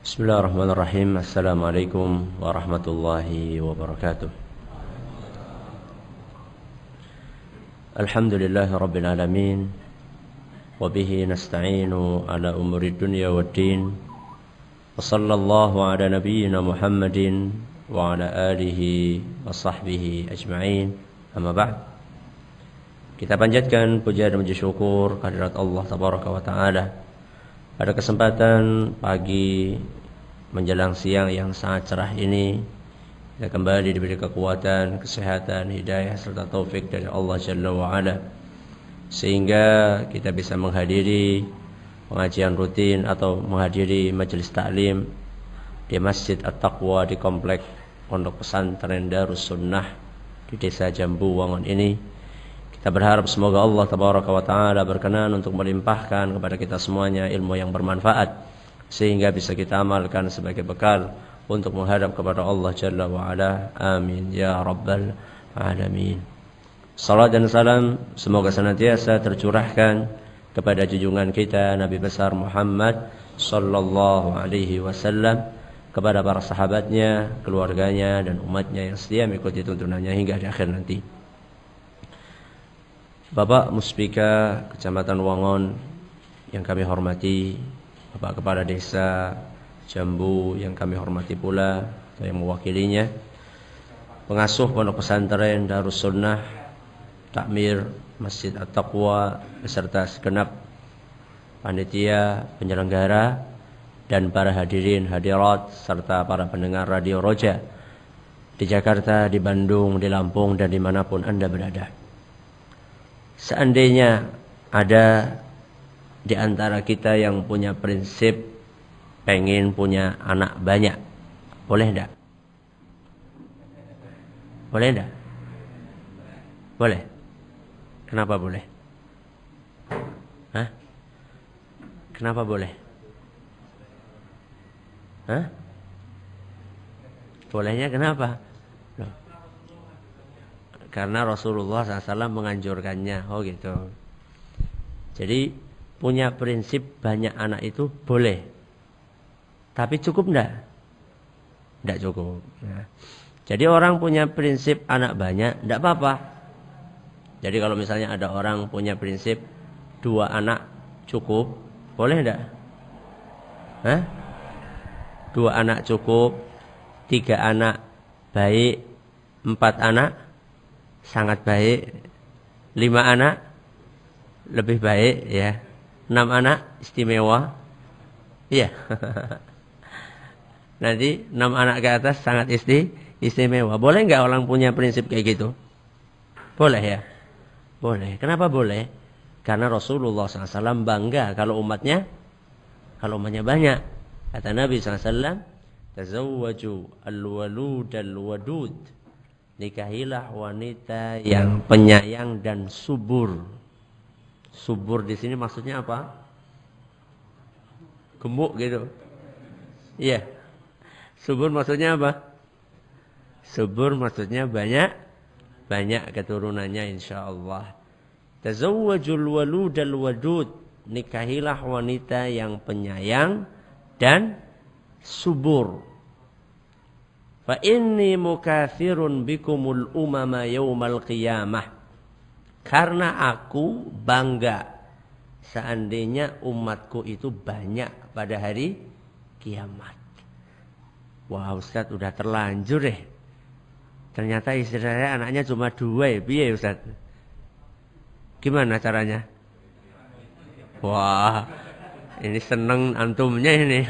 Bismillahirrahmanirrahim. Assalamualaikum warahmatullahi wabarakatuh. Alhamdulillahi rabbil alamin. Wabihi nasta'inu ala umuri dunya waddin. Wa sallallahu ala nabiyyina Muhammadin wa ala alihi wa sahbihi ajma'in. Amma ba'd. Kita panjatkan puja dan puji syukur kehadirat Allah tabaraka wa ta'ala pada kesempatan pagi menjelang siang yang sangat cerah ini, kita kembali diberi kekuatan, kesehatan, hidayah serta taufik dari Allah Jalla wa Ala, sehingga kita bisa menghadiri pengajian rutin atau menghadiri majelis taklim di Masjid At-Taqwa di komplek Pondok Pesantren Darus Sunnah di Desa Jambu Wangon ini. Kita berharap semoga Allah Tabaraka wa Ta'ala berkenan untuk melimpahkan kepada kita semuanya ilmu yang bermanfaat, sehingga bisa kita amalkan sebagai bekal untuk menghadap kepada Allah Jalla wa Ala. Amin ya Rabbal Alamin. Salat dan salam semoga senantiasa tercurahkan kepada junjungan kita Nabi besar Muhammad sallallahu alaihi wasallam, kepada para sahabatnya, keluarganya dan umatnya yang setia mengikuti tuntunannya hingga di akhir nanti. Bapak Muspika Kecamatan Wangon yang kami hormati, Bapak Kepala Desa Jambu yang kami hormati pula atau yang mewakilinya, pengasuh Pondok Pesantren Darus Sunnah, takmir Masjid At-Taqwa beserta segenap panitia penyelenggara dan para hadirin hadirat serta para pendengar Radio Roja di Jakarta, di Bandung, di Lampung dan dimanapun Anda berada. Seandainya ada di antara kita yang punya prinsip pengen punya anak banyak, boleh enggak? Boleh enggak? Boleh. Kenapa boleh? Hah? Kenapa boleh? Hah? Bolehnya kenapa? Loh. Karena Rasulullah SAW menganjurkannya. Oh gitu. Jadi punya prinsip banyak anak itu boleh. Tapi cukup enggak? Enggak cukup. Nah. Jadi orang punya prinsip anak banyak, enggak apa-apa. Jadi kalau misalnya ada orang punya prinsip 2 anak cukup, boleh enggak? Hah? 2 anak cukup, 3 anak baik, 4 anak sangat baik, 5 anak lebih baik, ya, 6 anak istimewa, iya. Nanti 6 anak ke atas sangat istimewa. Boleh nggak orang punya prinsip kayak gitu? Boleh ya, boleh. Kenapa boleh? Karena Rasulullah SAW bangga kalau umatnya banyak. Kata Nabi SAW, tazawwaju al-walud al-wadud. Nikahilah wanita yang penyayang dan subur. Subur di sini maksudnya apa? Gemuk gitu. Iya. Subur maksudnya apa? Subur maksudnya banyak keturunannya insyaallah. Tazawwajul waludal wadud. Nikahilah wanita yang penyayang dan subur. Fa inni mukatsirun bikumul umama yaumal qiyamah. Karena aku bangga seandainya umatku itu banyak pada hari kiamat. Wah, Ustaz udah terlanjur deh. Ternyata istri saya anaknya cuma 2 ya. Piye Ustaz? Gimana caranya? Wah, ini seneng antumnya ini.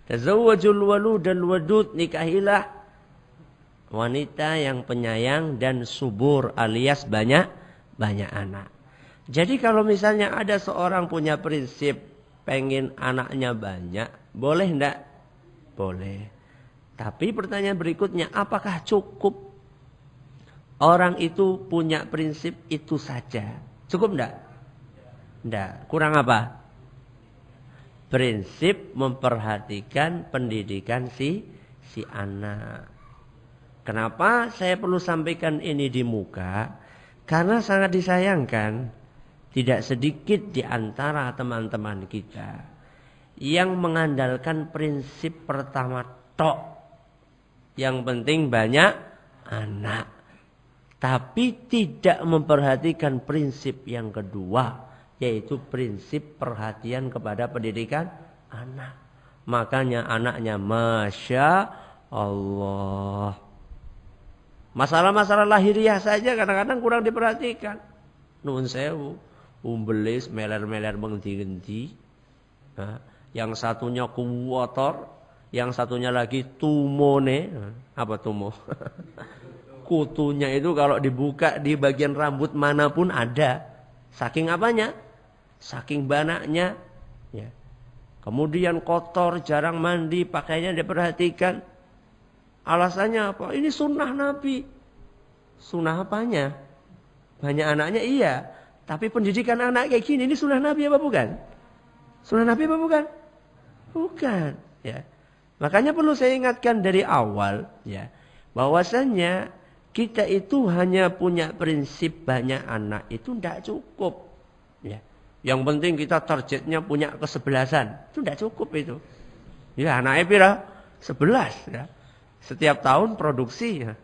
Tazawwajul waludal wadud, nikahilah wanita yang penyayang dan subur alias banyak anak. Jadi kalau misalnya ada seorang punya prinsip pengen anaknya banyak, boleh enggak? Boleh. Tapi pertanyaan berikutnya, apakah cukup orang itu punya prinsip itu saja? Cukup enggak? Enggak. Kurang apa? Prinsip memperhatikan pendidikan si anak. Kenapa saya perlu sampaikan ini di muka? Karena sangat disayangkan tidak sedikit di antara teman-teman kita yang mengandalkan prinsip pertama tok. Yang penting banyak anak. Tapi tidak memperhatikan prinsip yang kedua, yaitu prinsip perhatian kepada pendidikan anak. Makanya anaknya Masya Allah. Masalah-masalah lahiriah saja kadang-kadang kurang diperhatikan. Nuhun sewu, umbelis, meler-meler mengenti-genti. Nah, yang satunya kuwator, yang satunya lagi tumone. Apa tumo? Kutunya itu kalau dibuka di bagian rambut manapun ada. Saking apanya? Saking banyaknya. Ya. Kemudian kotor, jarang mandi, pakaiannya diperhatikan. Alasannya apa? Ini sunnah Nabi. Sunnah apanya? Banyak anaknya iya. Tapi pendidikan anak kayak gini, ini sunnah Nabi apa bukan? Sunnah Nabi apa bukan? Bukan. Ya. Makanya perlu saya ingatkan dari awal. Ya, bahwasannya kita itu hanya punya prinsip banyak anak itu tidak cukup. Ya. Yang penting kita targetnya punya ke-11. Itu tidak cukup itu. Ya, anaknya pira? 11. Ya. Setiap tahun produksi. Ya.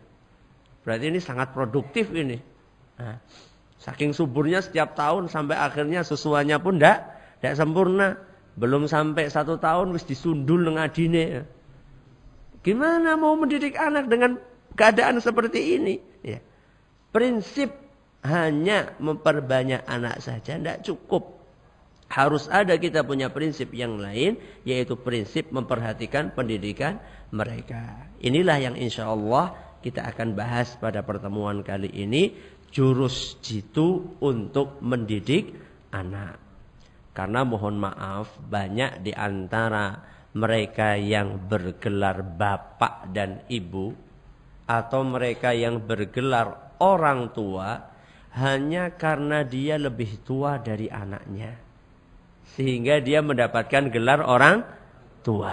Berarti ini sangat produktif ini. Nah, saking suburnya setiap tahun sampai akhirnya sesuanya pun tidak sempurna. Belum sampai 1 tahun wis disundul dengan adine. Ya. Gimana mau mendidik anak dengan keadaan seperti ini? Ya. Prinsip hanya memperbanyak anak saja tidak cukup. Harus ada kita punya prinsip yang lain, yaitu prinsip memperhatikan pendidikan mereka. Inilah yang insya Allah kita akan bahas pada pertemuan kali ini, jurus jitu untuk mendidik anak. Karena mohon maaf, banyak di antara mereka yang bergelar bapak dan ibu, atau mereka yang bergelar orang tua, hanya karena dia lebih tua dari anaknya, sehingga dia mendapatkan gelar orang tua.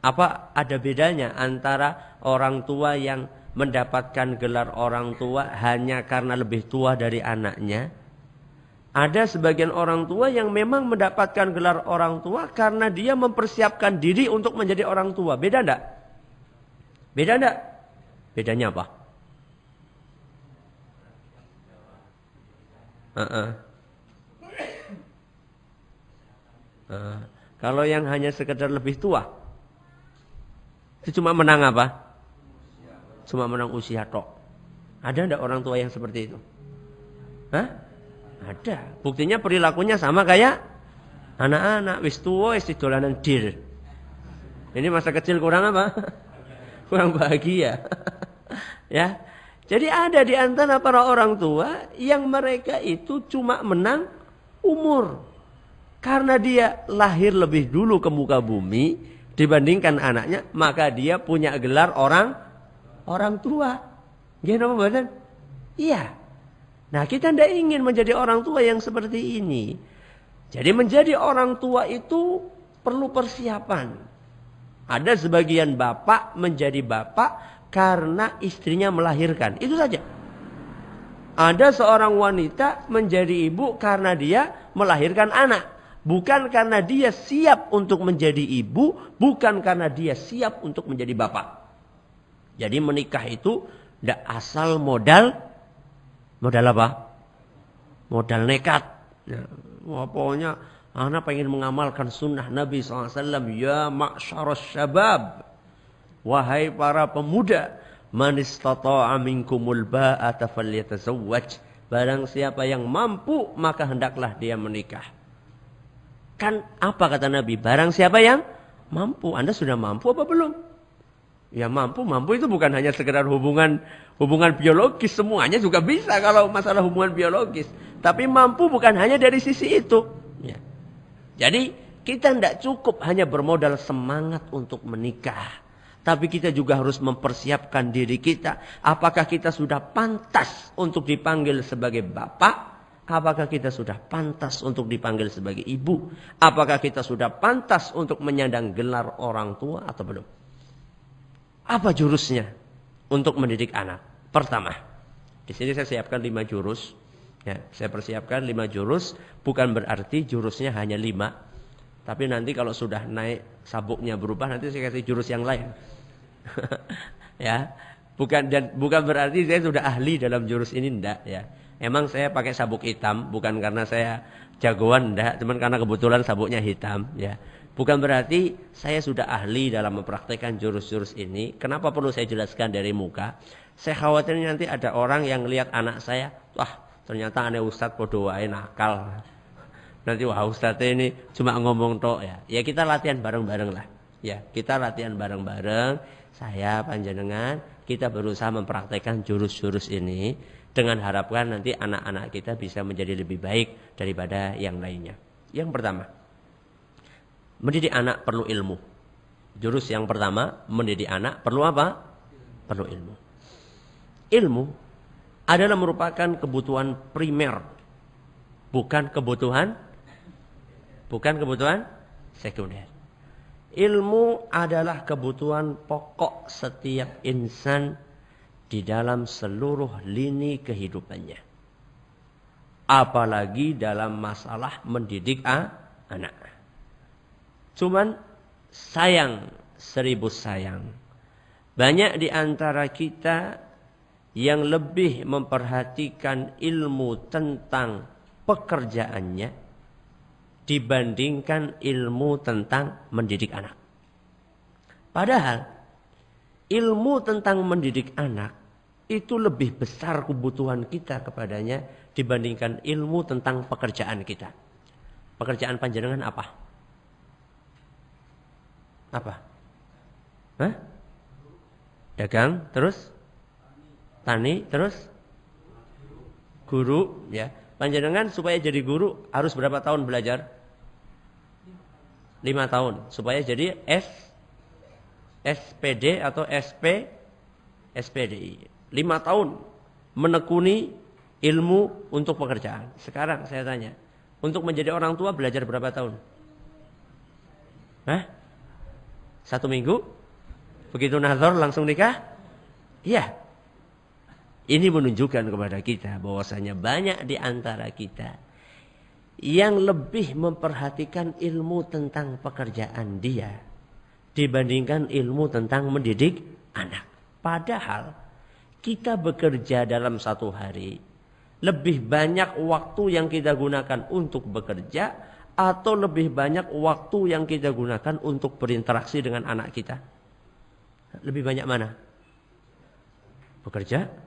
Apa ada bedanya antara orang tua yang mendapatkan gelar orang tua hanya karena lebih tua dari anaknya? Ada sebagian orang tua yang memang mendapatkan gelar orang tua karena dia mempersiapkan diri untuk menjadi orang tua. Beda enggak? Beda enggak? Bedanya apa? Kalau yang hanya sekedar lebih tua, itu cuma menang apa? Cuma menang usia tok. Ada enggak orang tua yang seperti itu? Hah? Ada. Buktinya perilakunya sama kayak anak-anak. Wis tuwa wis dolanan dir. Ini masa kecil kurang apa? Kurang bahagia. Ya. Jadi ada di antara para orang tua yang mereka itu cuma menang umur. Karena dia lahir lebih dulu ke muka bumi dibandingkan anaknya, maka dia punya gelar orang tua. Gimana apa badan? Iya. Nah, kita tidak ingin menjadi orang tua yang seperti ini. Jadi menjadi orang tua itu perlu persiapan. Ada sebagian bapak menjadi bapak karena istrinya melahirkan. Itu saja. Ada seorang wanita menjadi ibu karena dia melahirkan anak. Bukan karena dia siap untuk menjadi ibu, bukan karena dia siap untuk menjadi bapak. Jadi menikah itu tidak asal modal apa? Modal nekat. Ya, pokoknya anak pengen mengamalkan sunnah Nabi SAW. Ya ma'syaras syabab. Wahai para pemuda. Man istata'a minkumul ba'ata falyatazawwaj. Barang siapa yang mampu, maka hendaklah dia menikah. Kan apa kata Nabi? Barang siapa yang mampu. Anda sudah mampu apa belum? Ya mampu itu bukan hanya sekedar hubungan biologis, semuanya juga bisa kalau masalah hubungan biologis. Tapi mampu bukan hanya dari sisi itu. Ya. Jadi kita tidak cukup hanya bermodal semangat untuk menikah. Tapi kita juga harus mempersiapkan diri kita. Apakah kita sudah pantas untuk dipanggil sebagai bapak? Apakah kita sudah pantas untuk dipanggil sebagai ibu? Apakah kita sudah pantas untuk menyandang gelar orang tua atau belum? Apa jurusnya untuk mendidik anak? Pertama, di sini saya siapkan 5 jurus. Ya, saya persiapkan 5 jurus, bukan berarti jurusnya hanya 5. Tapi nanti kalau sudah naik sabuknya berubah, nanti saya kasih jurus yang lain. Ya, bukan berarti saya sudah ahli dalam jurus ini, enggak ya. Emang saya pakai sabuk hitam bukan karena saya jagoan, enggak, cuman karena kebetulan sabuknya hitam ya. Bukan berarti saya sudah ahli dalam mempraktekkan jurus-jurus ini. Kenapa perlu saya jelaskan dari muka? Saya khawatir nanti ada orang yang lihat anak saya, wah ternyata aneh Ustadz podo wae nakal. Nanti wah Ustadz ini cuma ngomong tok ya. Ya kita latihan bareng-bareng lah. Ya kita latihan bareng-bareng. Saya panjenengan kita berusaha mempraktekkan jurus-jurus ini dengan harapan nanti anak-anak kita bisa menjadi lebih baik daripada yang lainnya. Yang pertama, mendidik anak perlu ilmu. Jurus yang pertama, mendidik anak perlu apa? Perlu ilmu. Ilmu adalah merupakan kebutuhan primer, bukan kebutuhan sekunder. Ilmu adalah kebutuhan pokok setiap insan di dalam seluruh lini kehidupannya. Apalagi dalam masalah mendidik anak. Cuman sayang, 1000 sayang. Banyak di antara kita yang lebih memperhatikan ilmu tentang pekerjaannya dibandingkan ilmu tentang mendidik anak. Padahal ilmu tentang mendidik anak itu lebih besar kebutuhan kita kepadanya dibandingkan ilmu tentang pekerjaan kita. Pekerjaan panjenengan apa? Apa? Hah? Dagang, terus? Tani, terus? Guru, ya. Panjenengan supaya jadi guru harus berapa tahun belajar? 5 tahun. Supaya jadi SPD atau SPDI. 5 tahun menekuni ilmu untuk pekerjaan. Sekarang saya tanya, untuk menjadi orang tua belajar berapa tahun? Hah? 1 minggu? Begitu nazar langsung nikah? Iya. Ini menunjukkan kepada kita bahwasanya banyak di antara kita yang lebih memperhatikan ilmu tentang pekerjaan dia dibandingkan ilmu tentang mendidik anak. Padahal kita bekerja dalam satu hari, lebih banyak waktu yang kita gunakan untuk bekerja atau lebih banyak waktu yang kita gunakan untuk berinteraksi dengan anak kita? Lebih banyak mana? Bekerja?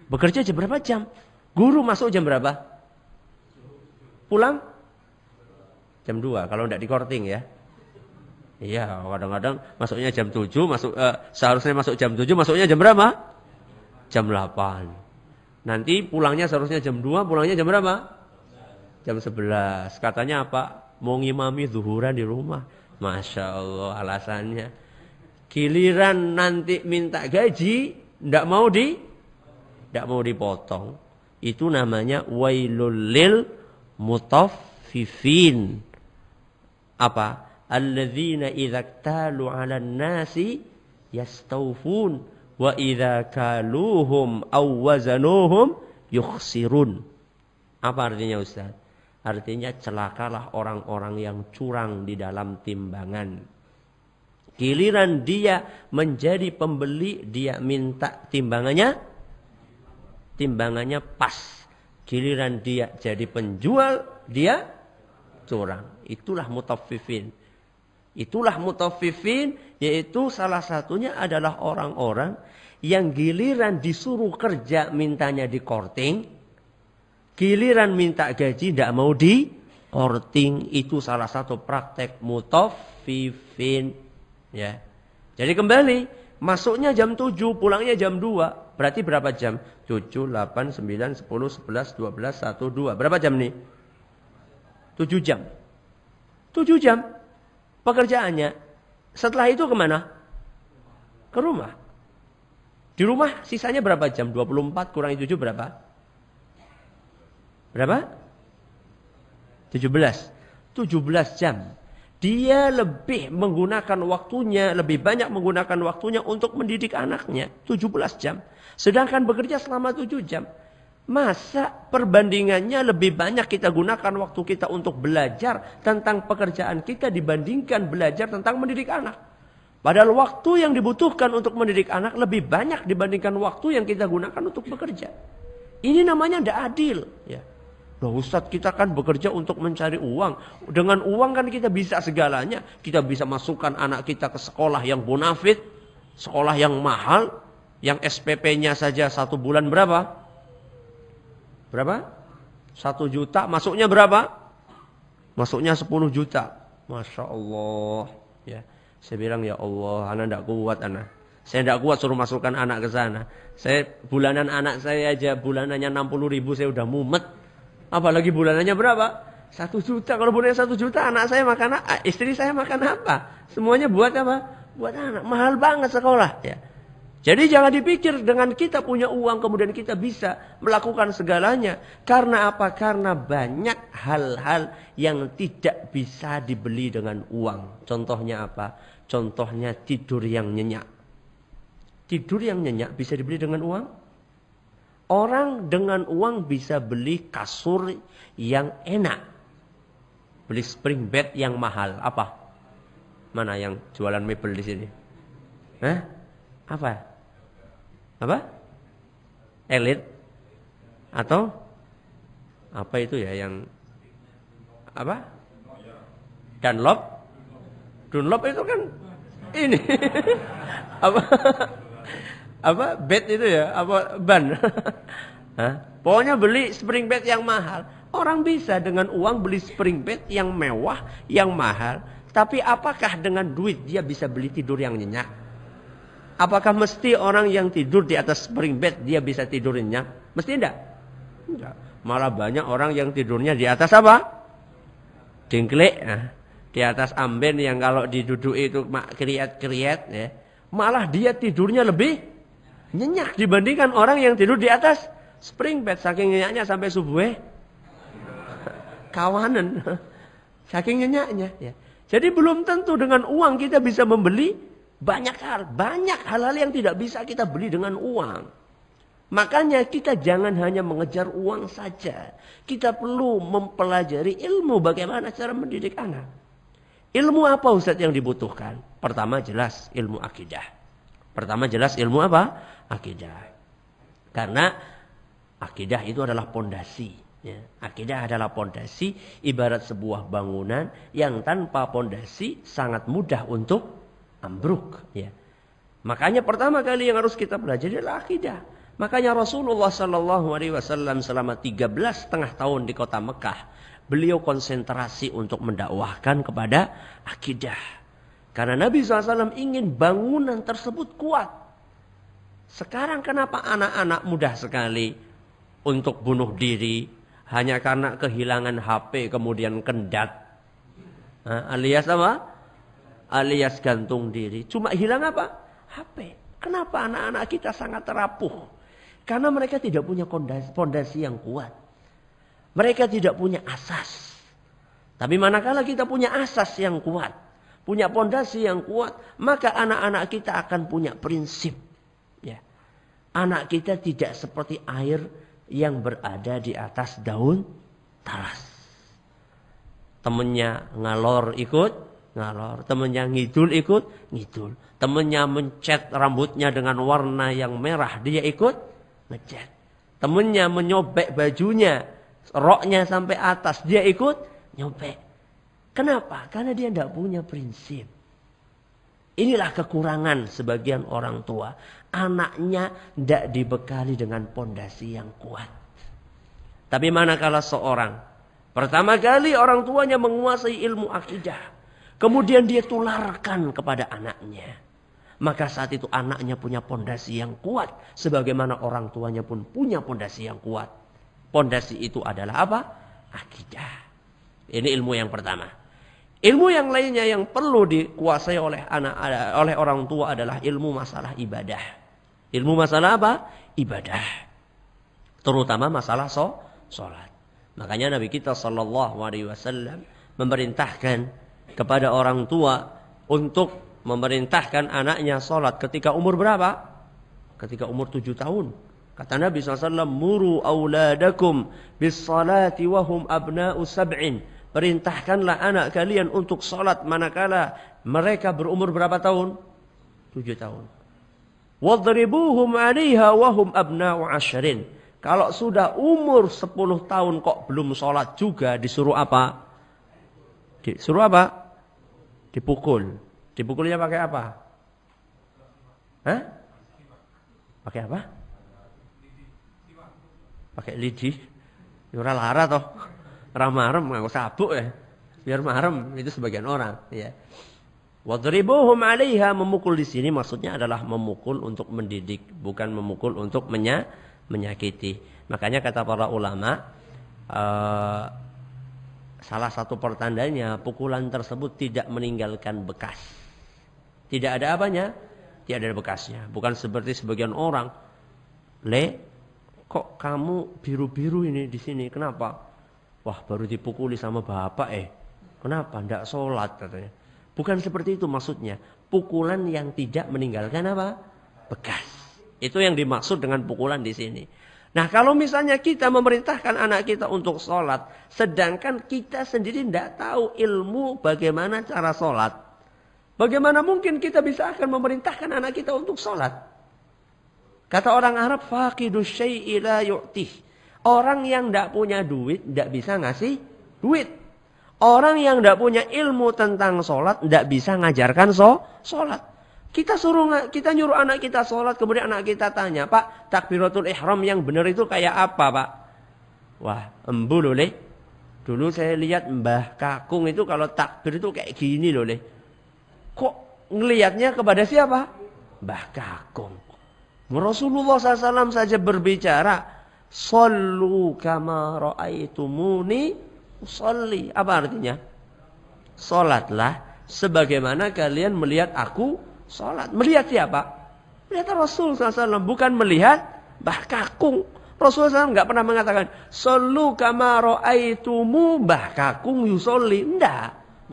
Bekerja jam berapa jam? Guru masuk jam berapa? Pulang? Jam 2 kalau tidak di korting ya. Iya, kadang-kadang masuknya jam 7, seharusnya masuk jam 7, masuknya jam berapa? Jam 8. Nanti pulangnya seharusnya jam 2, pulangnya jam berapa? Jam 11. Katanya apa? Mau ngimami zuhuran di rumah. Masya Allah alasannya. Giliran nanti minta gaji, tidak mau dipotong. Itu namanya wailul lil mutaffifin. Apa? Alladzina idza iktalu 'alan nasi yastawfun wa idza kaluhum aw wazanuhum yukhsirun. Apa artinya Ustaz? Artinya celakalah orang-orang yang curang di dalam timbangan. Giliran dia menjadi pembeli, dia minta timbangannya pas. Giliran dia jadi penjual, dia curang. Itulah mutaffifin. Yaitu salah satunya adalah orang-orang yang giliran disuruh kerja mintanya di korting, giliran minta gaji tidak mau di korting. Itu salah satu praktek mutaffifin. Ya. Jadi kembali, masuknya jam 7, pulangnya jam 2. Berarti berapa jam? 7, 8, 9, 10, 11, 12, 1, 2. Berapa jam nih? 7 jam. 7 jam pekerjaannya. Setelah itu kemana? Ke rumah. Di rumah sisanya berapa jam? 24 kurangi 7 berapa? Berapa? 17. 17 jam. Dia lebih menggunakan waktunya, lebih banyak menggunakan waktunya untuk mendidik anaknya. 17 jam. Sedangkan bekerja selama 7 jam. Masa perbandingannya lebih banyak kita gunakan waktu kita untuk belajar tentang pekerjaan kita dibandingkan belajar tentang mendidik anak. Padahal waktu yang dibutuhkan untuk mendidik anak lebih banyak dibandingkan waktu yang kita gunakan untuk bekerja. Ini namanya tidak adil. Ya. Loh Ustadz, kita kan bekerja untuk mencari uang. Dengan uang kan kita bisa segalanya. Kita bisa masukkan anak kita ke sekolah yang bonafit. Sekolah yang mahal. Yang SPP-nya saja 1 bulan berapa? Berapa? 1 juta. Masuknya berapa? Masuknya 10 juta. Masya Allah. Ya. Saya bilang, ya Allah, anak tidak kuat anak. Saya tidak kuat suruh masukkan anak ke sana. Bulanan anak saya aja bulanannya 60.000 saya udah mumet. Apalagi bulanannya berapa? 1 juta. Kalau bulannya 1 juta, anak saya makan apa? Istri saya makan apa? Semuanya buat apa? Buat anak. Mahal banget sekolah. Ya. Jadi jangan dipikir dengan kita punya uang kemudian kita bisa melakukan segalanya. Karena apa? Karena banyak hal-hal yang tidak bisa dibeli dengan uang. Contohnya apa? Contohnya tidur yang nyenyak. Tidur yang nyenyak bisa dibeli dengan uang? Orang dengan uang bisa beli kasur yang enak. Beli spring bed yang mahal. Apa? Mana yang jualan mebel di sini? Hah? Apa? Apa? Elit? Atau? Apa itu ya yang... Apa? Dunlop? Dunlop itu kan... Ini. Apa? Apa bed itu ya, apa ban. Pokoknya beli spring bed yang mahal. Orang bisa dengan uang beli spring bed yang mewah, yang mahal. Tapi apakah dengan duit dia bisa beli tidur yang nyenyak? Apakah mesti orang yang tidur di atas spring bed dia bisa tidur nyenyak? Mesti enggak? Enggak. Malah banyak orang yang tidurnya di atas apa? Dingklik. Di atas amben yang kalau diduduki itu kriat-kriat ya. Malah dia tidurnya lebih nyenyak dibandingkan orang yang tidur di atas spring bed. Saking nyenyaknya sampai subuh kawanan. Saking nyenyaknya ya. Jadi belum tentu dengan uang kita bisa membeli banyak hal. Banyak hal-hal yang tidak bisa kita beli dengan uang. Makanya kita jangan hanya mengejar uang saja. Kita perlu mempelajari ilmu bagaimana cara mendidik anak. Ilmu apa Ustaz yang dibutuhkan? Pertama jelas ilmu akidah. Pertama jelas ilmu apa? Akidah. Karena akidah itu adalah pondasi. Ya. Akidah adalah pondasi, ibarat sebuah bangunan yang tanpa pondasi sangat mudah untuk ambruk. Ya. Makanya pertama kali yang harus kita pelajari adalah akidah. Makanya Rasulullah SAW selama 13,5 tahun di kota Mekah, beliau konsentrasi untuk mendakwahkan kepada akidah. Karena Nabi SAW ingin bangunan tersebut kuat. Sekarang kenapa anak-anak mudah sekali untuk bunuh diri hanya karena kehilangan HP kemudian kendat. Alias apa? Alias gantung diri. Cuma hilang apa? HP. Kenapa anak-anak kita sangat terapuh? Karena mereka tidak punya pondasi yang kuat. Mereka tidak punya asas. Tapi manakala kita punya asas yang kuat, punya pondasi yang kuat, maka anak-anak kita akan punya prinsip. Ya. Anak kita tidak seperti air yang berada di atas daun talas. Temennya ngalor ikut ngalor, temennya ngidul ikut ngidul. Temennya mencet rambutnya dengan warna yang merah, dia ikut ngecat. Temennya menyobek bajunya, roknya sampai atas, dia ikut nyobek. Kenapa? Karena dia tidak punya prinsip. Inilah kekurangan sebagian orang tua. Anaknya tidak dibekali dengan pondasi yang kuat. Tapi manakala seorang, pertama kali orang tuanya menguasai ilmu akidah, kemudian dia tularkan kepada anaknya, maka saat itu anaknya punya pondasi yang kuat, sebagaimana orang tuanya pun punya pondasi yang kuat. Pondasi itu adalah apa? Akidah. Ini ilmu yang pertama. Ilmu yang lainnya yang perlu dikuasai oleh oleh orang tua adalah ilmu masalah ibadah. Ilmu masalah apa? Ibadah. Terutama masalah sholat. Makanya Nabi kita SAW memerintahkan kepada orang tua untuk memerintahkan anaknya sholat ketika umur berapa? Ketika umur 7 tahun. Kata Nabi SAW, muru auladakum bis salati wahum abna'u sab'in. Perintahkanlah anak kalian untuk salat manakala mereka berumur berapa tahun? 7 tahun. Wadribuhum 'alaiha wahum abna'u 'ashrin. Kalau sudah umur 10 tahun kok belum salat juga disuruh apa? Disuruh apa? Dipukul. Dipukulnya pakai apa? Hah? Pakai apa? Pakai lidi. Ora lara toh. Ora marem nganggo sabuk ya. Biar marem itu sebagian orang, ya. Wadribuhum 'alaiha, memukul di sini maksudnya adalah memukul untuk mendidik, bukan memukul untuk menyakiti. Makanya kata para ulama, salah satu pertandanya pukulan tersebut tidak meninggalkan bekas. Tidak ada apanya? Tidak ada bekasnya. Bukan seperti sebagian orang, kok kamu biru-biru ini di sini? Kenapa? Wah, baru dipukuli sama bapak Kenapa? Tidak sholat katanya. Bukan seperti itu maksudnya. Pukulan yang tidak meninggalkan apa? Bekas. Itu yang dimaksud dengan pukulan di sini. Nah, kalau misalnya kita memerintahkan anak kita untuk sholat, sedangkan kita sendiri tidak tahu ilmu bagaimana cara sholat, bagaimana mungkin kita bisa akan memerintahkan anak kita untuk sholat? Kata orang Arab, faqidu syai'i la yu'tih. Orang yang tidak punya duit tidak bisa ngasih duit. Orang yang tidak punya ilmu tentang sholat tidak bisa ngajarkan sholat. Kita nyuruh anak kita sholat, kemudian anak kita tanya, Pak, takbiratul ihram yang benar itu kayak apa, Pak? Wah, embu loh, Le. Dulu saya lihat Mbah Kakung itu kalau takbir itu kayak gini loh, Le. Kok ngelihatnya kepada siapa? Mbah Kakung. Rasulullah SAW saja berbicara, Sallu kama ra'aitumuni usalli. Apa artinya? Salatlah sebagaimana kalian melihat aku salat. Melihat siapa? Melihat Rasul SAW. Bukan melihat Mbah Kakung. Rasulullah SAW nggak pernah mengatakan Sallu kama ra'aitumu Mbah Kakung yusolli. Tidak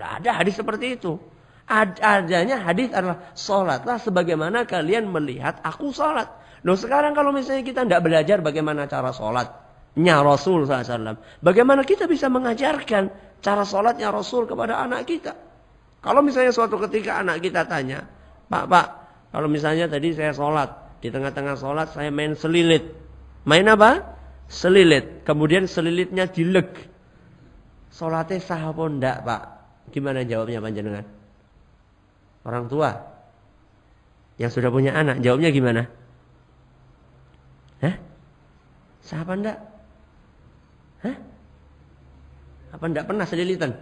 ada hadis seperti itu. Adanya hadis adalah salatlah sebagaimana kalian melihat aku salat. Loh, sekarang kalau misalnya kita tidak belajar bagaimana cara sholatnya Rasul SAW, bagaimana kita bisa mengajarkan cara sholatnya Rasul kepada anak kita? Kalau misalnya suatu ketika anak kita tanya, Pak, kalau misalnya tadi saya sholat, di tengah-tengah sholat saya main selilit. Main apa? Selilit. Kemudian selilitnya dileg. Sholatnya sah apa enggak, Pak? Gimana jawabnya panjenengan? Orang tua yang sudah punya anak, jawabnya gimana? Hah? Sah apa enggak? Hah? Apa enggak pernah selilitan?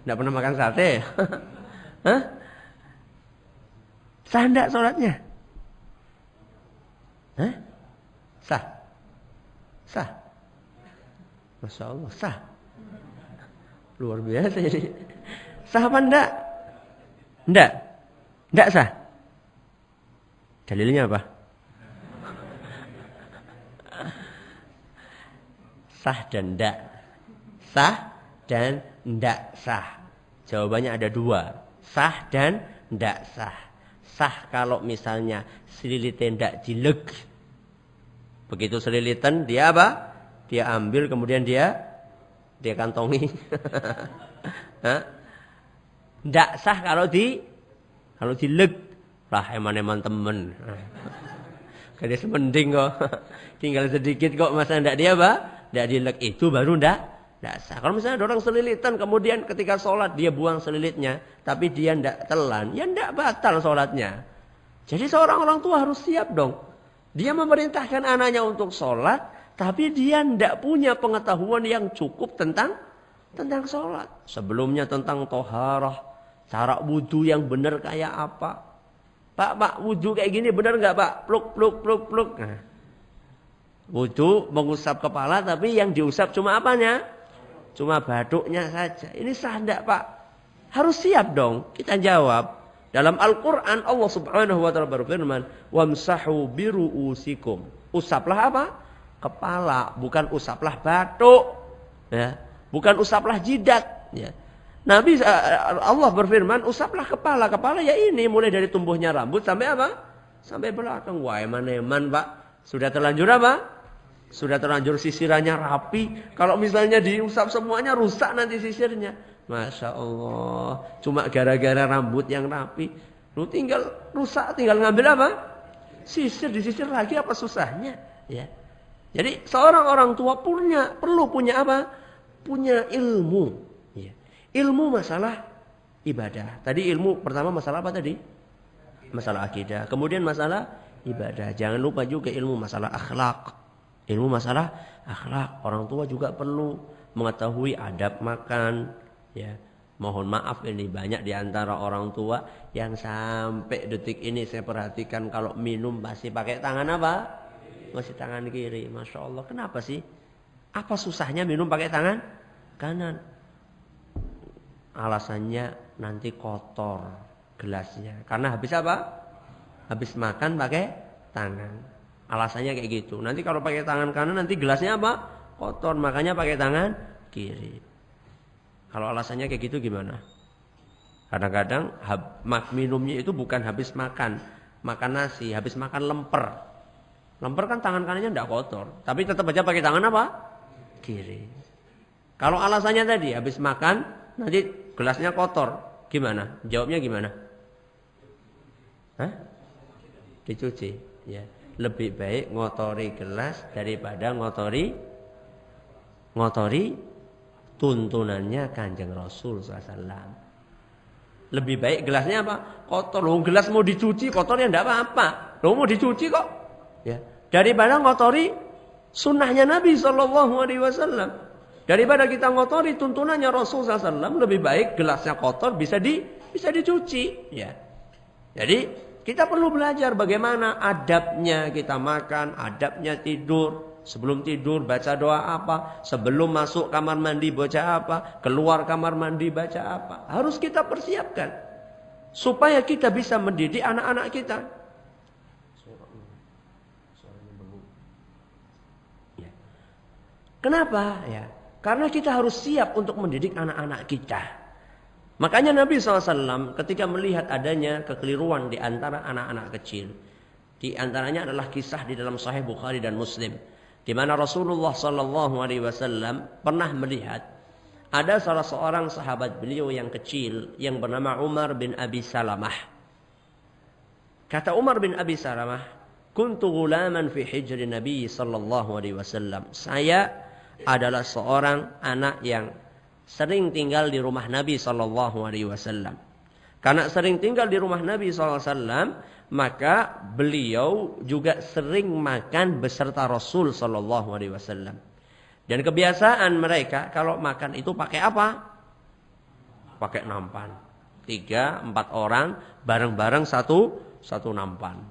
Enggak pernah makan sate? Hah? Sah enggak sholatnya? Hah? Sah? Sah? Masya Allah, sah. Luar biasa ini. Sah apa enggak? Enggak? Enggak sah? Dalilnya apa? Sah dan enggak. Sah dan enggak sah. Jawabannya ada dua. Sah dan enggak sah. Sah kalau misalnya selilitan enggak dileg. Begitu selilitan dia apa? Dia ambil kemudian dia kantongi. Enggak sah kalau dileg. Lah eman-eman temen. Kada semending kok. Tinggal sedikit kok masa enggak dia apa? Enggak dileg, itu baru enggak sah. Kalau misalnya ada orang selilitan kemudian ketika sholat dia buang selilitnya, tapi dia enggak telan, ya enggak batal sholatnya. Jadi seorang orang tua harus siap dong. Dia memerintahkan anaknya untuk sholat, tapi dia enggak punya pengetahuan yang cukup tentang sholat. Sebelumnya tentang toharah, cara wudhu yang benar kayak apa. Pak, wudhu kayak gini benar enggak, Pak? Pluk. Nah. Wudhu mengusap kepala, tapi yang diusap cuma apanya? Cuma batuknya saja. Ini sah enggak, Pak? Harus siap dong. Kita jawab. Dalam Al-Quran Allah Subhanahu wa ta'ala berfirman, wamsahu biru'usikum. Usaplah apa? Kepala, bukan usaplah batuk. Ya. Bukan usaplah jidat. Ya. Nabi Allah berfirman, usaplah kepala. Kepala ya ini mulai dari tumbuhnya rambut sampai apa? Sampai belakang. Wah, eman-eman, Pak. Sudah terlanjur apa? Sudah terlanjur sisirannya rapi. Kalau misalnya diusap semuanya rusak nanti sisirnya. Masya Allah. Cuma gara-gara rambut yang rapi. Lu tinggal rusak, tinggal ngambil apa? Sisir, disisir lagi apa susahnya? Ya. Jadi seorang orang tua perlu punya apa? Punya ilmu. Ya. Ilmu masalah ibadah. Tadi ilmu pertama masalah apa tadi? Masalah akidah. Kemudian masalah ibadah. Jangan lupa juga ilmu masalah akhlak. Ilmu masalah akhlak. Orang tua juga perlu mengetahui adab makan. Ya. Mohon maaf ini banyak di antara orang tua yang sampai detik ini saya perhatikan kalau minum pasti pakai tangan apa? Masih tangan kiri. Masya Allah. Kenapa sih? Apa susahnya minum pakai tangan kanan? Alasannya nanti kotor gelasnya. Karena habis apa? Habis makan pakai tangan. Alasannya kayak gitu. Nanti kalau pakai tangan kanan nanti gelasnya apa? Kotor. Makanya pakai tangan kiri. Kalau alasannya kayak gitu gimana? Kadang-kadang minumnya itu bukan habis makan nasi, habis makan lemper. Lemper kan tangan kanannya tidak kotor, tapi tetap aja pakai tangan apa? Kiri. Kalau alasannya tadi habis makan nanti gelasnya kotor, gimana? Jawabnya gimana? Hah? Dicuci. Ya. Lebih baik ngotori gelas daripada ngotori tuntunannya Kanjeng Rasul SAW. Lebih baik gelasnya apa? Kotor. Loh, gelas mau dicuci kotor ya enggak apa-apa. Loh, mau dicuci kok. Ya. Daripada ngotori sunnahnya Nabi SAW. Daripada kita ngotori tuntunannya Rasul SAW, lebih baik gelasnya kotor bisa dicuci. Ya. Jadi kita perlu belajar bagaimana adabnya kita makan, adabnya tidur. Sebelum tidur baca doa apa? Sebelum masuk kamar mandi baca apa? Keluar kamar mandi baca apa? Harus kita persiapkan. Supaya kita bisa mendidik anak-anak kita. Kenapa? Ya. Karena kita harus siap untuk mendidik anak-anak kita. Makanya Nabi SAW ketika melihat adanya kekeliruan di antara anak-anak kecil. Di antaranya adalah kisah di dalam Sahih Bukhari dan Muslim. Di mana Rasulullah SAW pernah melihat ada salah seorang sahabat beliau yang kecil yang bernama Umar bin Abi Salamah. Kata Umar bin Abi Salamah, "Kuntu ghulaman fi hijri Nabi SAW." Saya adalah seorang anak yang sering tinggal di rumah Nabi SAW. Karena sering tinggal di rumah Nabi SAW, maka beliau juga sering makan beserta Rasul SAW. Dan kebiasaan mereka kalau makan itu pakai apa? Pakai nampan. 3-4 orang bareng-bareng satu nampan.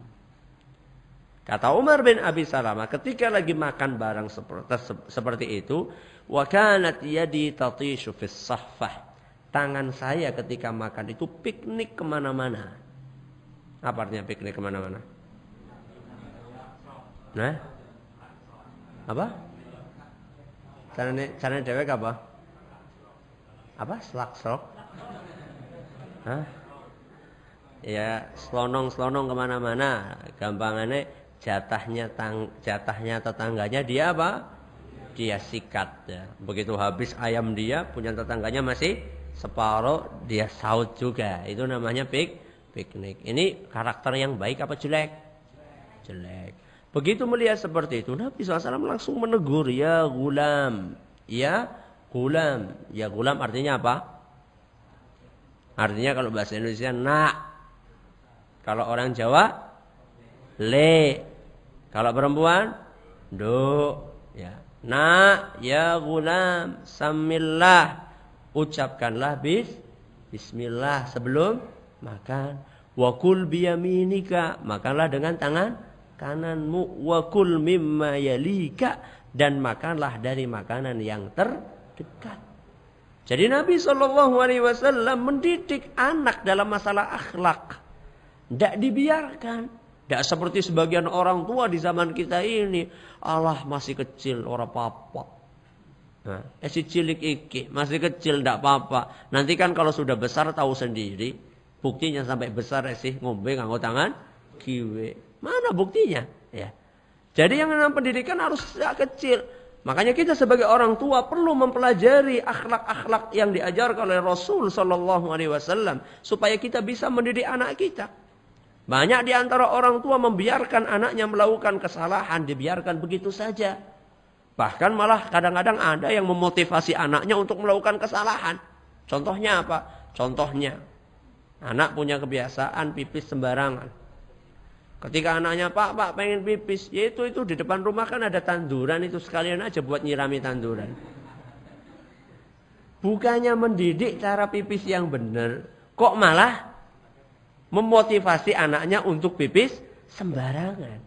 Kata Umar bin Abi Salamah ketika lagi makan bareng seperti itu, wa kanat yadi tatishu fis sahfah. Tangan saya ketika makan itu piknik kemana-mana. Apa artinya piknik kemana-mana? Nah, apa? Caranya dewek apa? Apa? Slaksrok? Hah? Ya, selonong kemana-mana. Gampangannya jatahnya tetangganya dia apa? Dia sikat. Ya. Begitu habis ayam dia, punya tetangganya masih separuh, dia saut juga. Itu namanya piknik. Ini karakter yang baik apa jelek? Jelek. Begitu melihat seperti itu, Nabi SAW langsung menegur, ya gulam. Ya gulam. Ya gulam artinya apa? Artinya kalau bahasa Indonesia nak. Kalau orang Jawa le. Kalau perempuan do. Ya. Nak, ya gulam, samillah. Ucapkanlah bismillah sebelum makan. Wa kul biyaminika, makanlah dengan tangan kananmu. Wa kul mimma yalika, dan makanlah dari makanan yang terdekat. Jadi Nabi SAW mendidik anak dalam masalah akhlak. Tidak dibiarkan. Tidak seperti sebagian orang tua di zaman kita ini. Allah masih kecil, orang apa-apa. Nah, si cilik iki masih kecil tidak apa-apa. Nanti kan kalau sudah besar tahu sendiri. Buktinya sampai besar sih ngombe nganggo tangan kiwe. Mana buktinya? Ya. Jadi yang namanya pendidikan harus sejak kecil. Makanya kita sebagai orang tua perlu mempelajari akhlak-akhlak yang diajarkan oleh Rasul Sallallahu Alaihi Wasallam supaya kita bisa mendidik anak kita. Banyak di antara orang tua membiarkan anaknya melakukan kesalahan, dibiarkan begitu saja. Bahkan malah kadang-kadang ada yang memotivasi anaknya untuk melakukan kesalahan. Contohnya apa? Contohnya, anak punya kebiasaan pipis sembarangan. Ketika anaknya, Pak pengen pipis, yaitu di depan rumah kan ada tanduran, itu sekalian aja buat nyirami tanduran. Bukannya mendidik cara pipis yang benar, kok malah memotivasi anaknya untuk pipis sembarangan.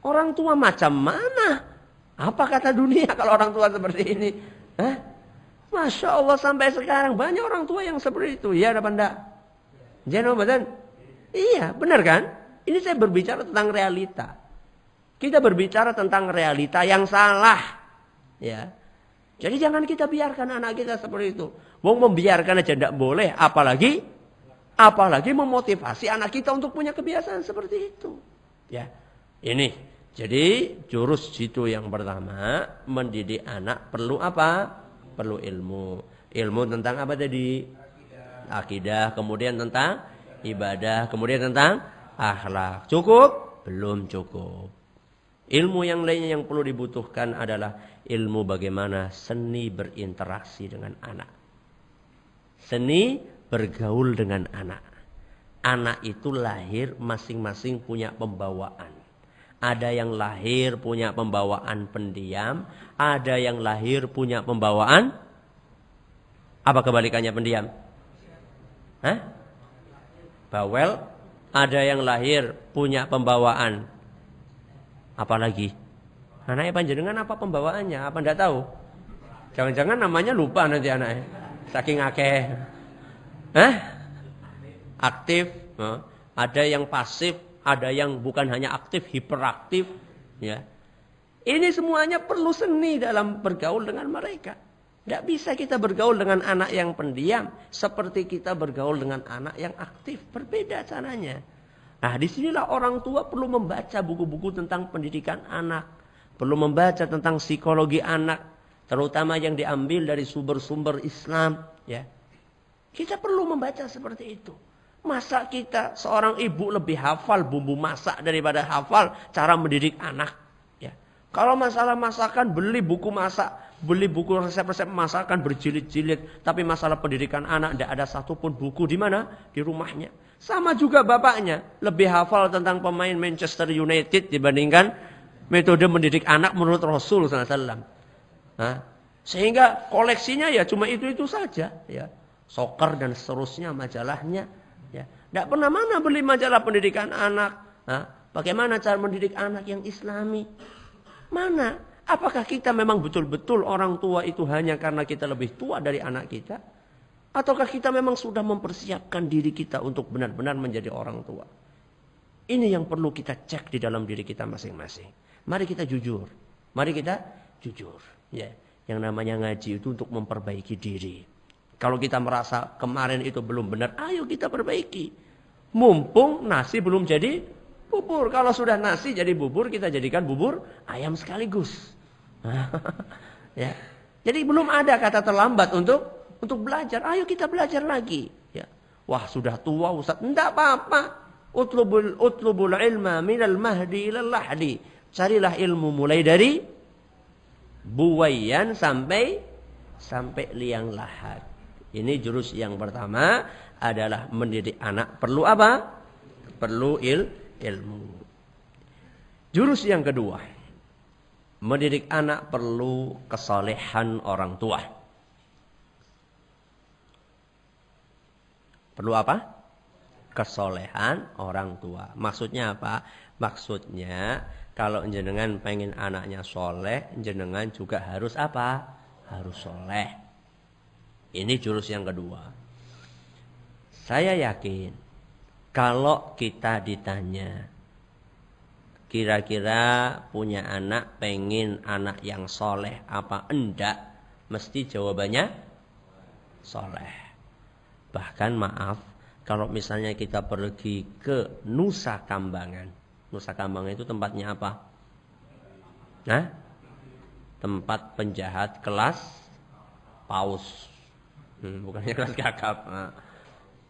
Orang tua macam mana? Apa kata dunia kalau orang tua seperti ini? Hah? Masya Allah sampai sekarang banyak orang tua yang seperti itu. Ya apa enggak? Jangan betul? Iya, benar kan? Ini saya berbicara tentang realita. Kita berbicara tentang realita yang salah. Ya. Jadi jangan kita biarkan anak kita seperti itu. Wong membiarkan aja tidak boleh, apalagi memotivasi anak kita untuk punya kebiasaan seperti itu. Ya. Ini. Jadi jurus jitu yang pertama, mendidik anak perlu apa? Perlu ilmu. Ilmu tentang apa tadi? Akidah, kemudian tentang ibadah, kemudian tentang akhlak. Cukup? Belum cukup. Ilmu yang lainnya yang perlu dibutuhkan adalah ilmu bagaimana seni berinteraksi dengan anak. Seni bergaul dengan anak. Anak itu lahir masing-masing punya pembawaan. Ada yang lahir punya pembawaan pendiam. Ada yang lahir punya pembawaan. Apa kebalikannya pendiam? Hah? Bawel. Ada yang lahir punya pembawaan. Apalagi? Anaknya panjenengan apa pembawaannya? Apa enggak tahu? Jangan-jangan namanya lupa nanti anaknya. Saking akeh. Hah? Aktif. Ada yang pasif. Ada yang bukan hanya aktif, hiperaktif. Ya. Ini semuanya perlu seni dalam bergaul dengan mereka. Tidak bisa kita bergaul dengan anak yang pendiam seperti kita bergaul dengan anak yang aktif. Berbeda caranya. Nah, disinilah orang tua perlu membaca buku-buku tentang pendidikan anak. Perlu membaca tentang psikologi anak. Terutama yang diambil dari sumber-sumber Islam. Ya. Kita perlu membaca seperti itu. Masa kita seorang ibu lebih hafal bumbu masak daripada hafal cara mendidik anak. Ya. Kalau masalah masakan beli buku masak. Beli buku resep-resep masakan berjilid-jilid. Tapi masalah pendidikan anak tidak ada satupun buku di mana? Di rumahnya. Sama juga bapaknya. Lebih hafal tentang pemain Manchester United dibandingkan metode mendidik anak menurut Rasul SAW. Nah, sehingga koleksinya ya cuma itu-itu saja. Ya. Soccer dan seterusnya majalahnya. Ya. Tidak pernah mana beli majalah pendidikan anak. Nah, bagaimana cara mendidik anak yang islami? Mana? Apakah kita memang betul-betul orang tua itu hanya karena kita lebih tua dari anak kita? Ataukah kita memang sudah mempersiapkan diri kita untuk benar-benar menjadi orang tua? Ini yang perlu kita cek di dalam diri kita masing-masing. Mari kita jujur. Mari kita jujur. Ya. Yang namanya ngaji itu untuk memperbaiki diri. Kalau kita merasa kemarin itu belum benar, ayo kita perbaiki. Mumpung nasi belum jadi bubur. Kalau sudah nasi jadi bubur, kita jadikan bubur ayam sekaligus. Ya. Jadi belum ada kata terlambat untuk belajar. Ayo kita belajar lagi. Ya. Wah sudah tua Ustaz. Tidak apa-apa. Utlubul ilma minal mahdi ilal lahdi. Carilah ilmu mulai dari buwayan sampai liang lahat. Ini jurus yang pertama adalah mendidik anak. Perlu apa? Perlu ilmu. Jurus yang kedua, mendidik anak perlu kesalehan orang tua. Perlu apa? Kesolehan orang tua. Maksudnya apa? Maksudnya kalau jenengan pengen anaknya soleh, jenengan juga harus apa? Harus soleh. Ini jurus yang kedua. Saya yakin kalau kita ditanya, kira-kira punya anak pengen anak yang soleh apa enggak? Mesti jawabannya soleh. Bahkan maaf, kalau misalnya kita pergi ke Nusa Kambangan. Nusa Kambangan itu tempatnya apa? Nah, tempat penjahat kelas paus. Bukannya kelas kakap. Nah,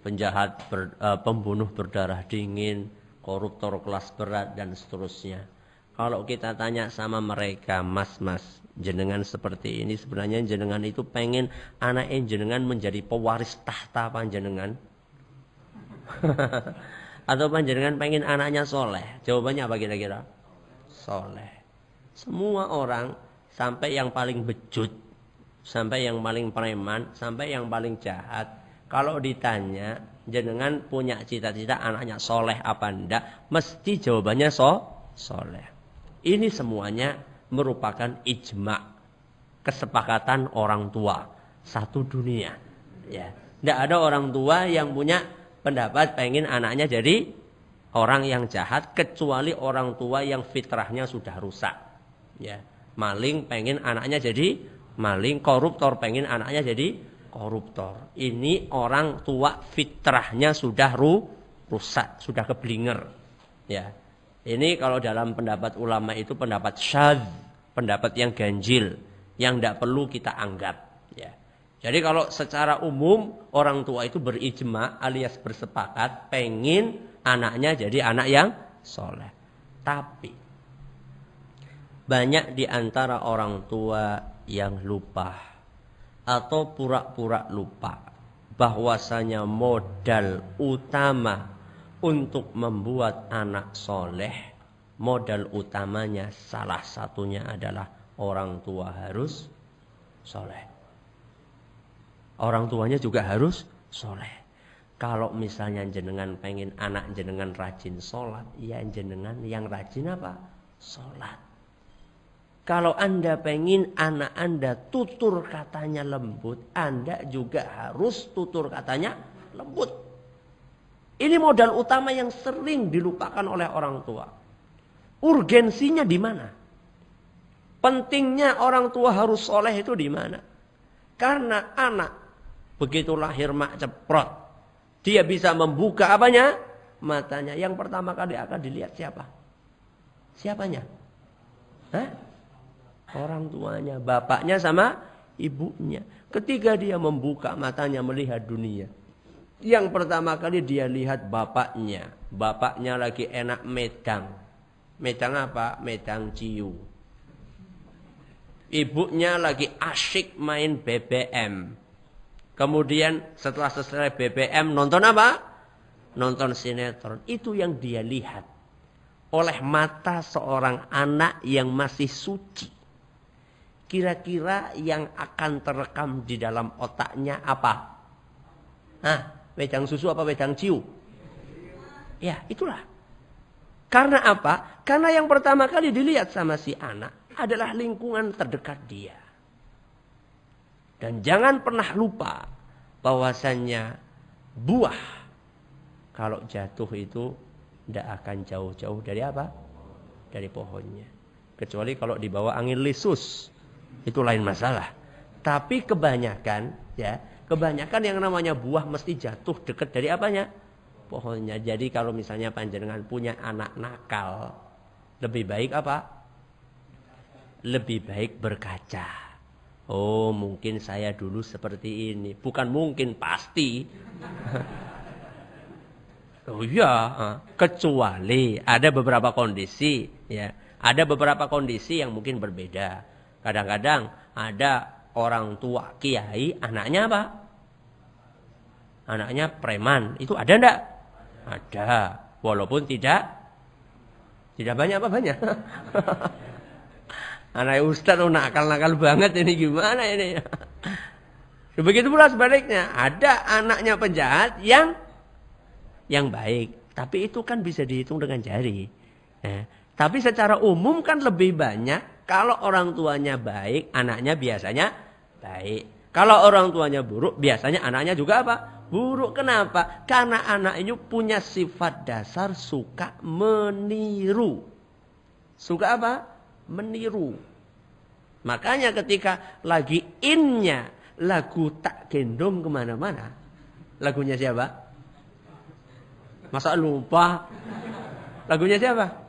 penjahat, pembunuh berdarah dingin, koruptor kelas berat, dan seterusnya. Kalau kita tanya sama mereka, mas, jenengan seperti ini, sebenarnya jenengan itu pengen anak jenengan menjadi pewaris tahta panjenengan? Atau panjenengan pengen anaknya soleh? Jawabannya apa kira-kira? Soleh. Semua orang, sampai yang paling bejut, sampai yang paling preman, sampai yang paling jahat, kalau ditanya jenengan punya cita-cita anaknya soleh apa enggak, mesti jawabannya soleh. Ini semuanya merupakan ijma, kesepakatan orang tua satu dunia. Ya, tidak ada orang tua yang punya pendapat pengen anaknya jadi orang yang jahat, kecuali orang tua yang fitrahnya sudah rusak. Ya, maling pengen anaknya jadi maling, koruptor pengen anaknya jadi koruptor. Ini orang tua fitrahnya sudah rusak, sudah keblinger. Ya. Ini kalau dalam pendapat ulama itu pendapat syadz, pendapat yang ganjil, yang tidak perlu kita anggap. Ya. Jadi kalau secara umum orang tua itu berijma alias bersepakat pengen anaknya jadi anak yang soleh. Tapi banyak di antara orang tua yang lupa atau pura-pura lupa bahwasanya modal utama untuk membuat anak soleh, modal utamanya salah satunya adalah orang tua harus soleh. Orang tuanya juga harus soleh. Kalau misalnya jenengan pengen anak jenengan rajin sholat, ya jenengan yang rajin apa? Sholat. Kalau Anda pengen anak Anda tutur katanya lembut, Anda juga harus tutur katanya lembut. Ini modal utama yang sering dilupakan oleh orang tua. Urgensinya di mana? Pentingnya orang tua harus soleh itu di mana? Karena anak begitu lahir mak ceprot, dia bisa membuka apanya? Matanya. Yang pertama kali akan dilihat siapa? Siapanya? Hah? Orang tuanya, bapaknya sama ibunya. Ketika dia membuka matanya melihat dunia, yang pertama kali dia lihat bapaknya. Bapaknya lagi enak medang. Medang apa? Medang ciu. Ibunya lagi asyik main BBM. Kemudian setelah selesai BBM nonton apa? Nonton sinetron. Itu yang dia lihat oleh mata seorang anak yang masih suci. Kira-kira yang akan terekam di dalam otaknya apa? Hah? Wedang susu apa wedang ciu? Ya, itulah. Karena apa? Karena yang pertama kali dilihat sama si anak adalah lingkungan terdekat dia. Dan jangan pernah lupa bahwasannya buah kalau jatuh itu tidak akan jauh-jauh dari apa? Dari pohonnya. Kecuali kalau dibawa angin lisus, itu lain masalah. Tapi kebanyakan yang namanya buah mesti jatuh dekat dari apanya? Pohonnya. Jadi kalau misalnya panjenengan punya anak nakal, lebih baik apa? Lebih baik berkaca. Oh, mungkin saya dulu seperti ini. Bukan mungkin, pasti. Oh iya, kecuali ada beberapa kondisi, ya. Ada beberapa kondisi yang mungkin berbeda. Kadang-kadang ada orang tua kiai, anaknya apa? Anaknya preman. Itu ada enggak? Ada. Walaupun tidak banyak apa banyak. Anak ustaz nakal-nakal banget ini, gimana ini? Begitu pula sebaliknya. Ada anaknya penjahat yang baik. Tapi itu kan bisa dihitung dengan jari. Tapi secara umum kan lebih banyak kalau orang tuanya baik, anaknya biasanya baik. Kalau orang tuanya buruk, biasanya anaknya juga apa? Buruk. Kenapa? Karena anak ini punya sifat dasar suka meniru. Suka apa? Meniru. Makanya ketika lagi innya lagu Tak Gendong Kemana-Mana, lagunya siapa? Masa lupa? Lagunya siapa?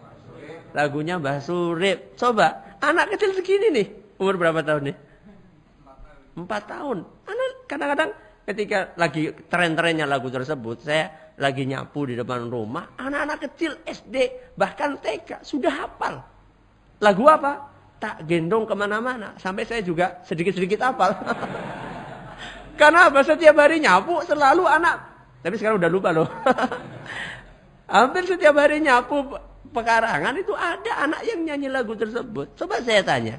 Lagunya Mbah Surip. Coba Anak kecil segini nih, umur berapa tahun nih? 4 tahun. Anak kadang-kadang ketika lagi tren-trennya lagu tersebut, saya lagi nyapu di depan rumah, anak-anak kecil SD, bahkan TK, sudah hafal. Lagu apa? Tak gendong kemana-mana. Sampai saya juga sedikit-sedikit hafal. Karena apa? Setiap hari nyapu selalu anak. Tapi sekarang udah lupa loh. Hampir setiap hari nyapu pekarangan itu ada anak yang nyanyi lagu tersebut. Coba saya tanya.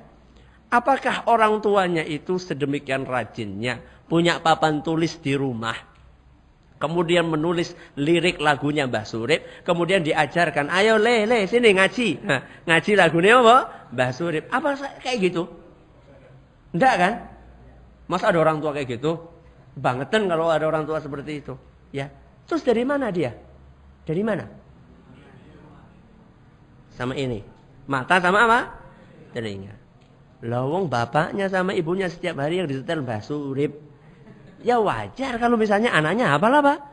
Apakah orang tuanya itu sedemikian rajinnya punya papan tulis di rumah, kemudian menulis lirik lagunya Mbah Surip, kemudian diajarkan, ayo le sini ngaji, nah, ngaji lagunya apa? Mbah Surip. Apa kayak gitu? Enggak kan? Masa ada orang tua kayak gitu? Bangetan kalau ada orang tua seperti itu. Ya. Terus dari mana dia? Dari mana? Sama ini. Mata sama apa? Telinga. Lawong bapaknya sama ibunya setiap hari yang disetel Mbah Surip. Ya wajar kalau misalnya anaknya hafal apa?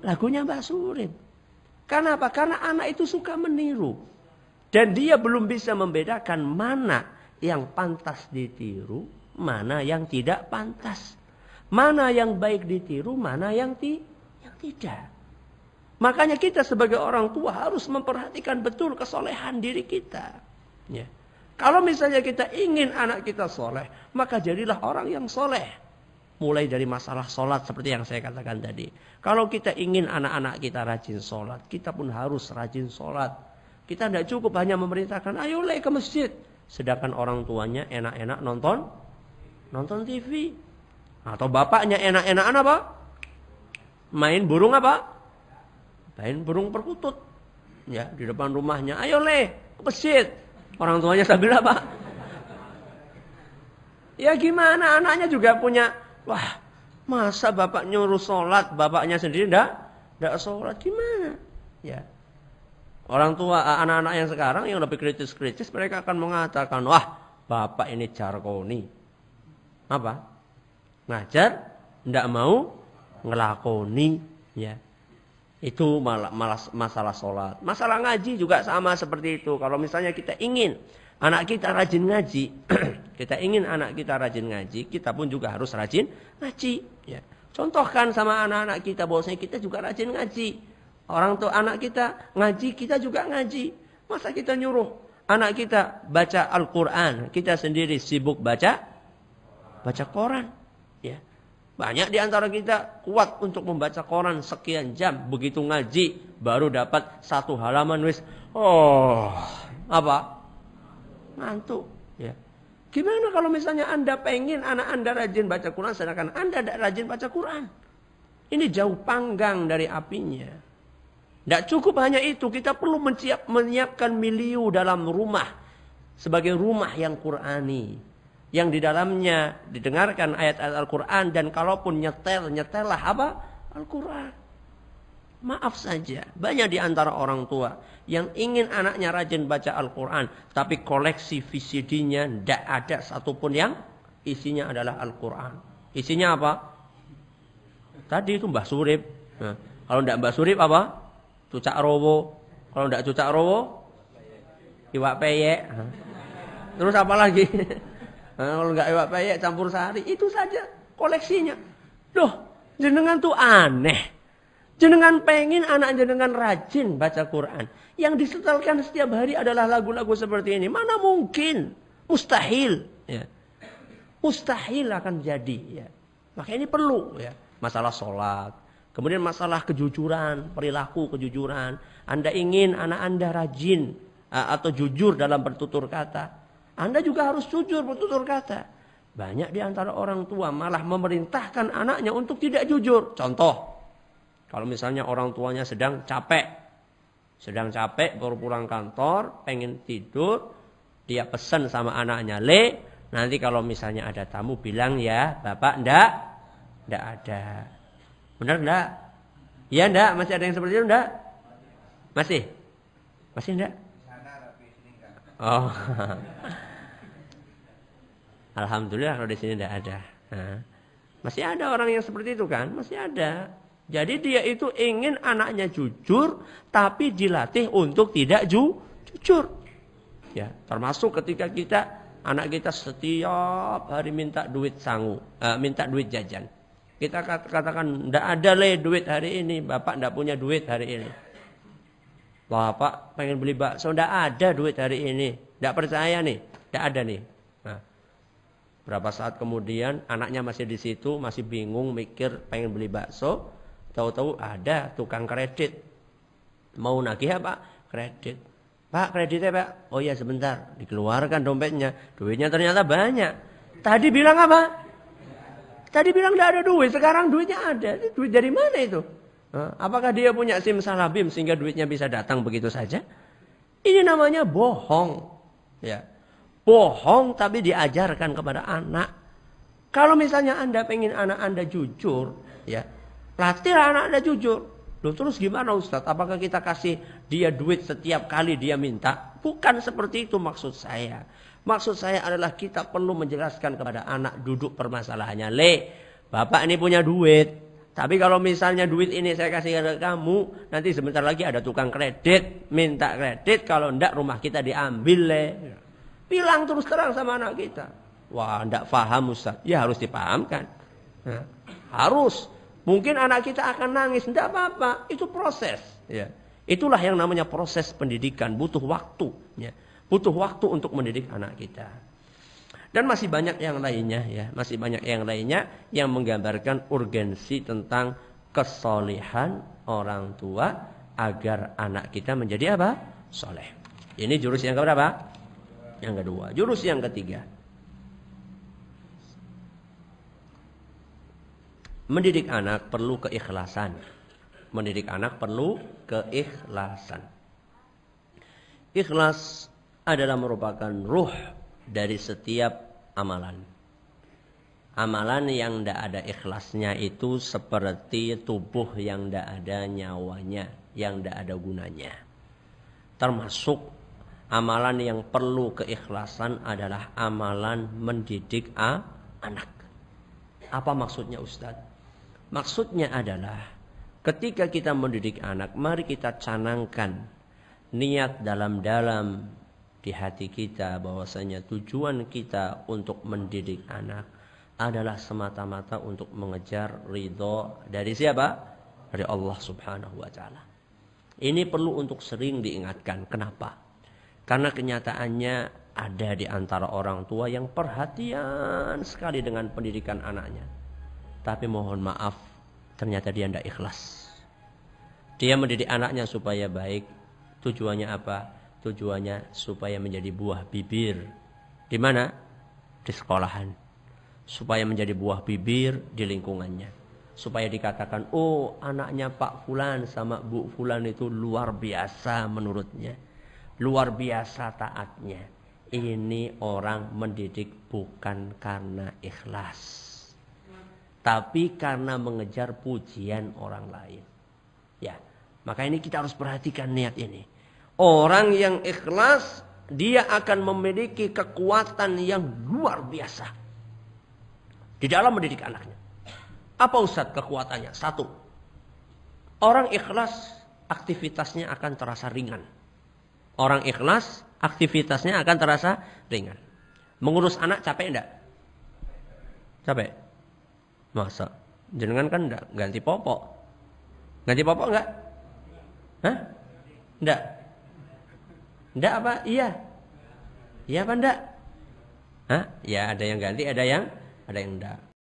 Lagunya Mbah Surip. Karena apa? Karena anak itu suka meniru. Dan dia belum bisa membedakan mana yang pantas ditiru, mana yang tidak pantas. Mana yang baik ditiru, mana yang tidak. Makanya kita sebagai orang tua harus memperhatikan betul kesolehan diri kita. Ya. Kalau misalnya kita ingin anak kita soleh, maka jadilah orang yang soleh. Mulai dari masalah sholat seperti yang saya katakan tadi. Kalau kita ingin anak-anak kita rajin sholat, kita pun harus rajin sholat. Kita tidak cukup hanya memerintahkan, ayo le ke masjid. Sedangkan orang tuanya enak-enak nonton TV. Atau bapaknya enak-enakan apa? Main burung apa? Main burung perkutut. Ya, di depan rumahnya, ayo le ke masjid. Orang tuanya sambil apa? Ya gimana, anaknya juga punya, wah masa bapak nyuruh sholat, bapaknya sendiri enggak sholat, gimana? Ya. Orang tua, anak-anak yang sekarang yang lebih kritis-kritis, mereka akan mengatakan, wah bapak ini jarkoni. Apa? Ngajar, enggak mau ngelakoni. Ya. Itu malah masalah sholat. Masalah ngaji juga sama seperti itu. Kalau misalnya kita ingin anak kita rajin ngaji, kita pun juga harus rajin ngaji. Ya. Contohkan sama anak-anak kita bahwasanya kita juga rajin ngaji. Orang tua anak kita ngaji, kita juga ngaji. Masa kita nyuruh anak kita baca Al-Quran, kita sendiri sibuk baca koran. Ya. Banyak di antara kita kuat untuk membaca koran sekian jam. Begitu ngaji baru dapat 1 halaman wis. Oh, apa? Ngantuk. Ya. Gimana kalau misalnya Anda pengen anak Anda rajin baca Quran sedangkan Anda tidak rajin baca Quran? Ini jauh panggang dari apinya. Tidak cukup hanya itu. Kita perlu menyiapkan milieu dalam rumah. Sebagai rumah yang Qurani. Yang di dalamnya didengarkan ayat-ayat Al-Quran. Dan kalaupun nyetellah apa? Al-Quran. Maaf saja. Banyak di antara orang tua yang ingin anaknya rajin baca Al-Quran. Tapi koleksi VCD-nya tidak ada satupun yang isinya adalah Al-Quran. Isinya apa? Tadi itu Mbah Surip. Nah, kalau tidak Mbah Surip apa? Cucak Rowo. Kalau tidak Cucak Rowo, Iwak Peyek. Terus apa lagi? Nah, kalau nggak Iwak Peyek campur sari, itu saja koleksinya. Loh, jenengan tuh aneh. Jenengan pengen anak jenengan rajin baca Quran. Yang disetelkan setiap hari adalah lagu-lagu seperti ini. Mana mungkin? Mustahil. Ya. Mustahil akan jadi. Ya. Maka ini perlu. Ya. Masalah sholat. Kemudian masalah kejujuran, perilaku kejujuran. Anda ingin anak Anda rajin atau jujur dalam bertutur kata. Anda juga harus jujur bertutur kata. Banyak di antara orang tua malah memerintahkan anaknya untuk tidak jujur. Contoh, kalau misalnya orang tuanya sedang capek baru pulang kantor, pengen tidur, dia pesan sama anaknya, Le, nanti kalau misalnya ada tamu bilang ya, Bapak ndak ada. Benar ndak? Iya ndak? Masih ada yang seperti itu ndak? Masih ndak? Oh. Alhamdulillah kalau di sini tidak ada. Nah, masih ada orang yang seperti itu kan? Masih ada. Jadi dia itu ingin anaknya jujur, tapi dilatih untuk tidak jujur. Ya, termasuk ketika kita Anak kita setiap hari minta duit sangu, minta duit jajan. Kita katakan, ndak ada le duit hari ini, bapak ndak punya duit hari ini. Bapak pengen beli bakso, ndak ada duit hari ini, ndak percaya nih, ndak ada nih. Nah, berapa saat kemudian anaknya masih di situ, masih bingung mikir pengen beli bakso, tahu-tahu ada tukang kredit. Mau nagih apa? Kredit. Pak, kreditnya Pak. Oh iya sebentar, dikeluarkan dompetnya. Duitnya ternyata banyak. Tadi bilang apa? Tadi bilang tidak ada duit, sekarang duitnya ada. Duit dari mana itu? Apakah dia punya SIM salabim sehingga duitnya bisa datang begitu saja? Ini namanya bohong. Ya. Bohong tapi diajarkan kepada anak. Kalau misalnya Anda pengen anak Anda jujur, ya, latihlah anak Anda jujur. Loh, terus gimana Ustaz? Apakah kita kasih dia duit setiap kali dia minta? Bukan seperti itu maksud saya. Maksud saya adalah kita perlu menjelaskan kepada anak duduk permasalahannya. Le, bapak ini punya duit. Tapi kalau misalnya duit ini saya kasih ke kamu, nanti sebentar lagi ada tukang kredit, minta kredit. Kalau enggak rumah kita diambil le. Bilang terus terang sama anak kita. Wah, enggak paham Ustaz. Ya harus dipahamkan. Nah, harus. Mungkin anak kita akan nangis, tidak apa-apa, itu proses. Ya. Itulah yang namanya proses pendidikan, butuh waktu. Ya. Butuh waktu untuk mendidik anak kita. Dan masih banyak yang lainnya, ya, masih banyak yang lainnya yang menggambarkan urgensi tentang kesolehan orang tua agar anak kita menjadi apa? Soleh. Ini jurus yang keberapa? Yang kedua. Jurus yang ketiga. Mendidik anak perlu keikhlasan. Mendidik anak perlu keikhlasan. Ikhlas adalah merupakan ruh dari setiap amalan. Amalan yang tidak ada ikhlasnya itu seperti tubuh yang tidak ada nyawanya, yang tidak ada gunanya. Termasuk amalan yang perlu keikhlasan adalah amalan mendidik anak. Apa maksudnya Ustadz? Maksudnya adalah ketika kita mendidik anak, mari kita canangkan niat dalam-dalam di hati kita bahwasanya tujuan kita untuk mendidik anak adalah semata-mata untuk mengejar ridho dari siapa? Dari Allah Subhanahu wa taala. Ini perlu untuk sering diingatkan. Kenapa? Karena kenyataannya ada di antara orang tua yang perhatian sekali dengan pendidikan anaknya. Tapi mohon maaf, ternyata dia tidak ikhlas. Dia mendidik anaknya supaya baik. Tujuannya apa? Tujuannya supaya menjadi buah bibir. Di mana? Di sekolahan. Supaya menjadi buah bibir di lingkungannya. Supaya dikatakan, oh anaknya Pak Fulan sama Bu Fulan itu luar biasa menurutnya. Luar biasa taatnya. Ini orang mendidik bukan karena ikhlas. Tapi karena mengejar pujian orang lain. Ya, maka ini kita harus perhatikan niat ini. Orang yang ikhlas, dia akan memiliki kekuatan yang luar biasa di dalam mendidik anaknya. Apa Ustadz kekuatannya? Satu, orang ikhlas aktivitasnya akan terasa ringan. Orang ikhlas aktivitasnya akan terasa ringan. Mengurus anak capek enggak? Capek? Masa? Jenengan kan enggak ganti popok. Ganti popok enggak? Hah? Enggak? Enggak apa? Iya. Iya apa enggak? Hah? Ya ada yang ganti, ada yang enggak.